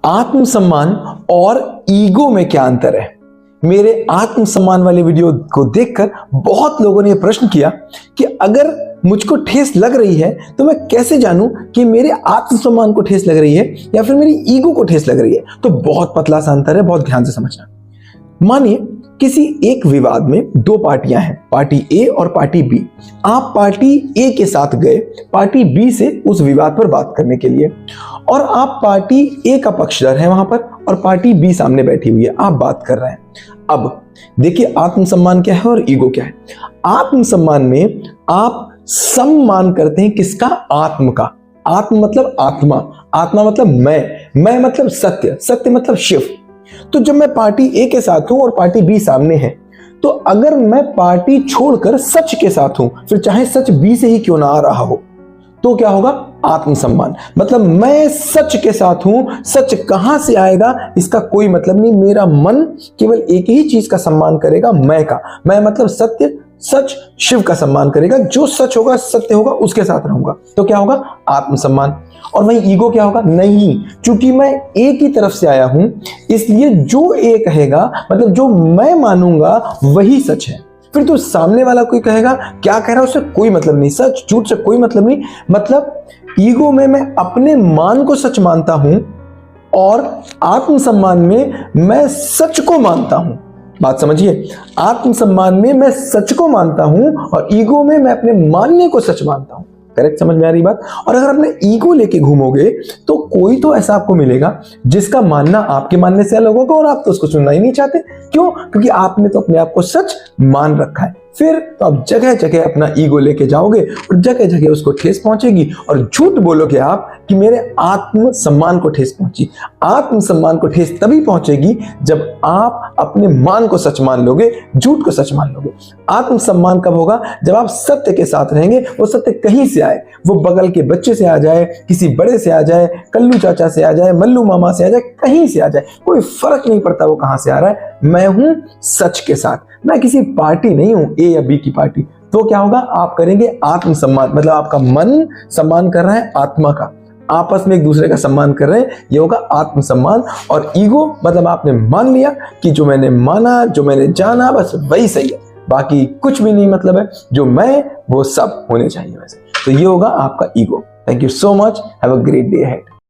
आत्मसम्मान और ईगो में क्या अंतर है? मेरे आत्मसम्मान वाले वीडियो को देखकर बहुत लोगों ने यह प्रश्न किया कि अगर मुझको ठेस लग रही है तो मैं कैसे जानूं कि मेरे आत्मसम्मान को ठेस लग रही है या फिर मेरी ईगो को ठेस लग रही है? तो बहुत पतला सा अंतर है, बहुत ध्यान से समझना। मानिए किसी एक विवाद में दो पार्टियां हैं, पार्टी ए और पार्टी बी। आप पार्टी ए के साथ गए पार्टी बी से उस विवाद पर बात करने के लिए, और आप पार्टी ए का पक्षधर हैं वहां पर और पार्टी बी सामने बैठी हुई है, आप बात कर रहे हैं। अब देखिए आत्मसम्मान क्या है और ईगो क्या है। आत्मसम्मान में आप सम्मान करते हैं किसका? आत्म का। आत्म मतलब आत्मा, आत्मा मतलब मैं मतलब सत्य, सत्य मतलब शिव। तो जब मैं पार्टी ए के साथ हूं और पार्टी बी सामने है, तो अगर मैं पार्टी छोड़कर सच के साथ हूं, फिर चाहे सच बी से ही क्यों ना आ रहा हो, तो क्या होगा? आत्मसम्मान। मतलब मैं सच के साथ हूं, सच कहां से आएगा इसका कोई मतलब नहीं। मेरा मन केवल एक ही चीज का सम्मान करेगा, मैं का। मैं मतलब सत्य, सच, शिव का सम्मान करेगा। जो सच होगा, सत्य होगा, उसके साथ रहूंगा। तो क्या होगा? आत्मसम्मान। और वहीं ईगो क्या होगा? नहीं, क्योंकि मैं एक ही तरफ से आया हूं, इसलिए जो ए कहेगा, मतलब जो मैं मानूंगा वही सच है। फिर तो सामने वाला कोई कहेगा क्या कह रहा है उससे कोई मतलब नहीं, सच झूठ से कोई मतलब नहीं। मतलब ईगो में मैं अपने मान को सच मानता हूं और आत्मसम्मान में मैं सच को मानता हूं। बात समझिए, आत्मसम्मान में मैं सच को मानता हूं और ईगो में मैं अपने मानने को सच मानता हूं। करेक्ट? समझ में आ रही बात? और अगर अपने ईगो लेके घूमोगे तो कोई तो ऐसा आपको मिलेगा जिसका मानना आपके मानने से अलग होगा और आप तो उसको सुनना ही नहीं चाहते। क्यों? क्योंकि आपने तो अपने आप को सच मान रखा है। फिर तो आप जगह जगह अपना ईगो लेके जाओगे और जगह जगह उसको ठेस पहुंचेगी और झूठ बोलोगे आप कि मेरे आत्मसम्मान को ठेस पहुंची। आत्मसम्मान को ठेस तभी पहुंचेगी जब आप अपने मान को सच मान लोगे, झूठ को सच मान लोगे। आत्मसम्मान कब होगा? जब आप सत्य के साथ रहेंगे। वो सत्य कहीं से आए, वो बगल के बच्चे से आ जाए, किसी बड़े से आ जाए, कल्लू चाचा से आ जाए, मल्लू मामा से आ जाए, कहीं से आ जाए, कोई फर्क नहीं पड़ता वो कहां से आ रहा है। मैं हूं सच के साथ, मैं किसी पार्टी नहीं हूं, ए या बी की पार्टी। तो क्या होगा? आप करेंगे आत्मसम्मान। मतलब आपका मन सम्मान कर रहा है आत्मा का, आपस में एक दूसरे का सम्मान कर रहे हैं, ये होगा आत्मसम्मान। और ईगो मतलब आपने मान लिया कि जो मैंने माना, जो मैंने जाना, बस वही सही है, बाकी कुछ भी नहीं मतलब है, जो मैं वो सब होने चाहिए वैसे। तो ये होगा आपका ego. Thank you so much, have a great day ahead.